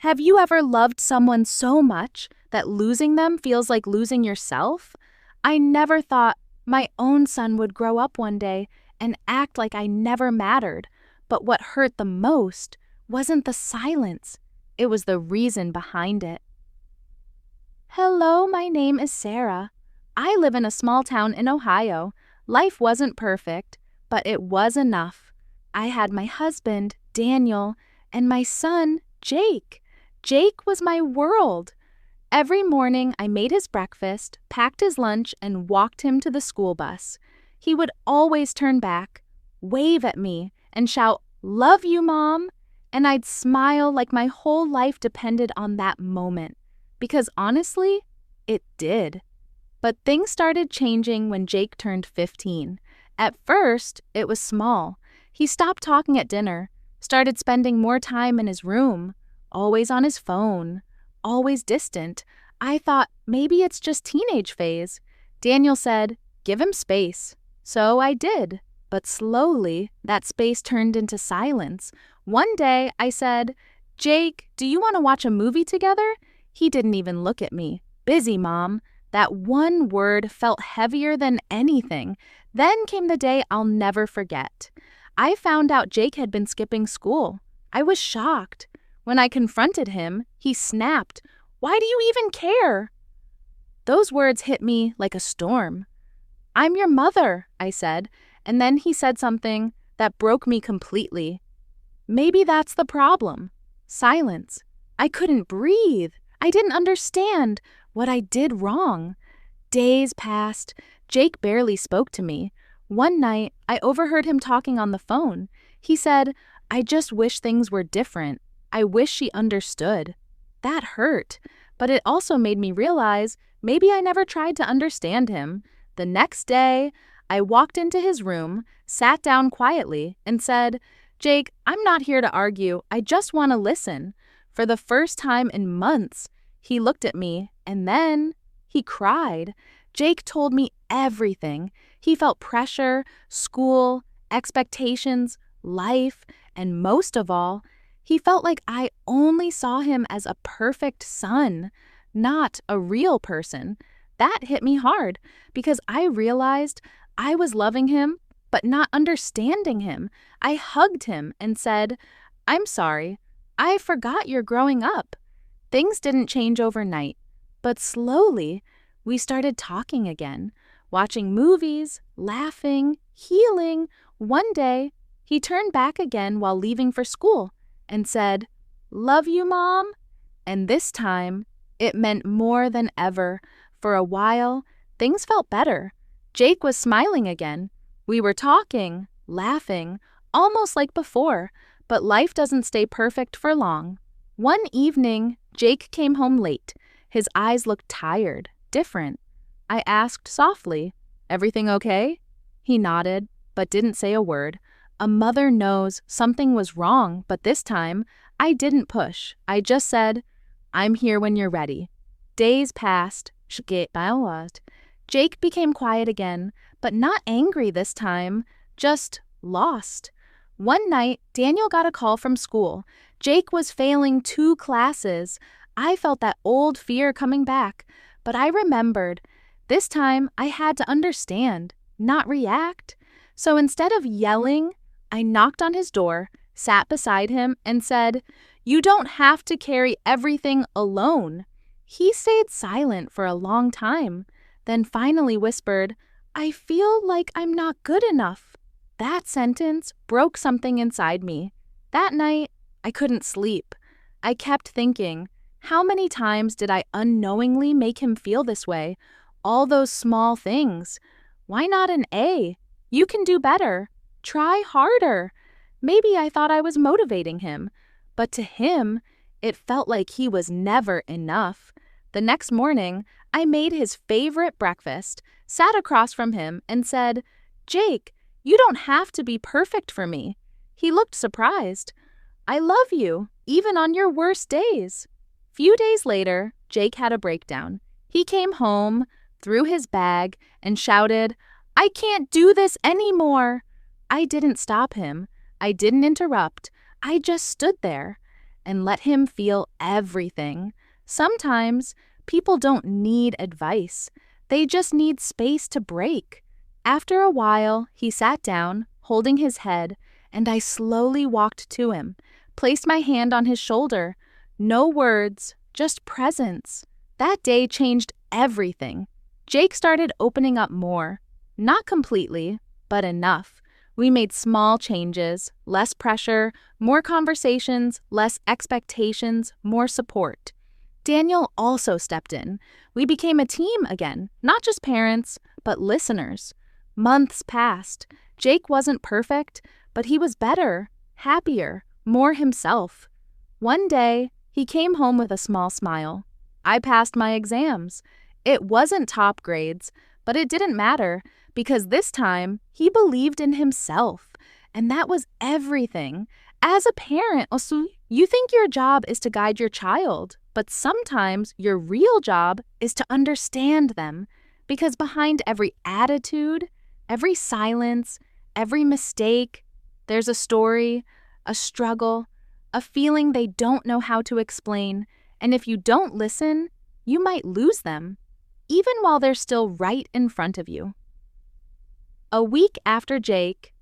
Have you ever loved someone so much that losing them feels like losing yourself? I never thought my own son would grow up one day and act like I never mattered. But what hurt the most wasn't the silence, it was the reason behind it. Hello, my name is Sarah. I live in a small town in Ohio. Life wasn't perfect, but it was enough. I had my husband, Daniel, and my son, Jake. Jake was my world. Every morning I made his breakfast, packed his lunch, and walked him to the school bus. He would always turn back, wave at me, and shout, "Love you, Mom!" And I'd smile like my whole life depended on that moment. Because honestly, it did. But things started changing when Jake turned 15. At first, it was small. He stopped talking at dinner, started spending more time in his room, always on his phone, always distant. I thought maybe it's just teenage phase. Daniel said, "Give him space." So I did. But slowly, that space turned into silence. One day, I said, "Jake, do you want to watch a movie together?" He didn't even look at me. "Busy, Mom." That one word felt heavier than anything. Then came the day I'll never forget. I found out Jake had been skipping school. I was shocked. When I confronted him, he snapped, "Why do you even care?" Those words hit me like a storm. "I'm your mother," I said, and then he said something that broke me completely. Maybe that's the problem. Silence. I couldn't breathe. I didn't understand what I did wrong. Days passed. Jake barely spoke to me. One night, I overheard him talking on the phone. He said, "I just wish things were different. I wish she understood." That hurt, but it also made me realize maybe I never tried to understand him. The next day, I walked into his room, sat down quietly, and said, "Jake, I'm not here to argue. I just want to listen." For the first time in months, he looked at me, and then he cried. Jake told me everything. He felt pressure, school, expectations, life, and most of all, he felt like I only saw him as a perfect son, not a real person. That hit me hard because I realized I was loving him but not understanding him. I hugged him and said, "I'm sorry. I forgot you're growing up." Things didn't change overnight, but slowly we started talking again, watching movies, laughing, healing. One day, he turned back again while leaving for school and said, "Love you, Mom." And this time, it meant more than ever. For a while, things felt better. Jake was smiling again. We were talking, laughing, almost like before, but life doesn't stay perfect for long. One evening, Jake came home late. His eyes looked tired, different. I asked softly, "Everything okay?" He nodded, but didn't say a word. A mother knows something was wrong, but this time, I didn't push. I just said, "I'm here when you're ready." Days passed. Jake became quiet again, but not angry this time, just lost. One night, Daniel got a call from school. Jake was failing 2 classes. I felt that old fear coming back, but I remembered. This time, I had to understand, not react. So instead of yelling, I knocked on his door, sat beside him, and said, "You don't have to carry everything alone." He stayed silent for a long time, then finally whispered, "I feel like I'm not good enough." That sentence broke something inside me. That night, I couldn't sleep. I kept thinking, how many times did I unknowingly make him feel this way? All those small things. Why not an A? You can do better. Try harder. Maybe I thought I was motivating him, but to him, it felt like he was never enough. The next morning, I made his favorite breakfast, sat across from him, and said, "Jake, you don't have to be perfect for me." He looked surprised. "I love you, even on your worst days." Few days later, Jake had a breakdown. He came home, threw his bag, and shouted, "I can't do this anymore." I didn't stop him. I didn't interrupt. I just stood there. and let him feel everything. Sometimes people don't need advice. They just need space to break. After a while, he sat down, holding his head, and I slowly walked to him, placed my hand on his shoulder. No words, just presence. That day changed everything. Jake started opening up more. Not completely, but enough. We made small changes, less pressure, more conversations, less expectations, more support. Daniel also stepped in. We became a team again, not just parents, but listeners. Months passed. Jake wasn't perfect, but he was better, happier, more himself. One day, he came home with a small smile. I passed my exams. It wasn't top grades, but it didn't matter because this time he believed in himself, and that was everything. As a parent, you think your job is to guide your child, but sometimes your real job is to understand them, because behind every attitude, every silence, every mistake, there's a story, a struggle, a feeling they don't know how to explain, and if you don't listen, you might lose them, even while they're still right in front of you. A week after Jake,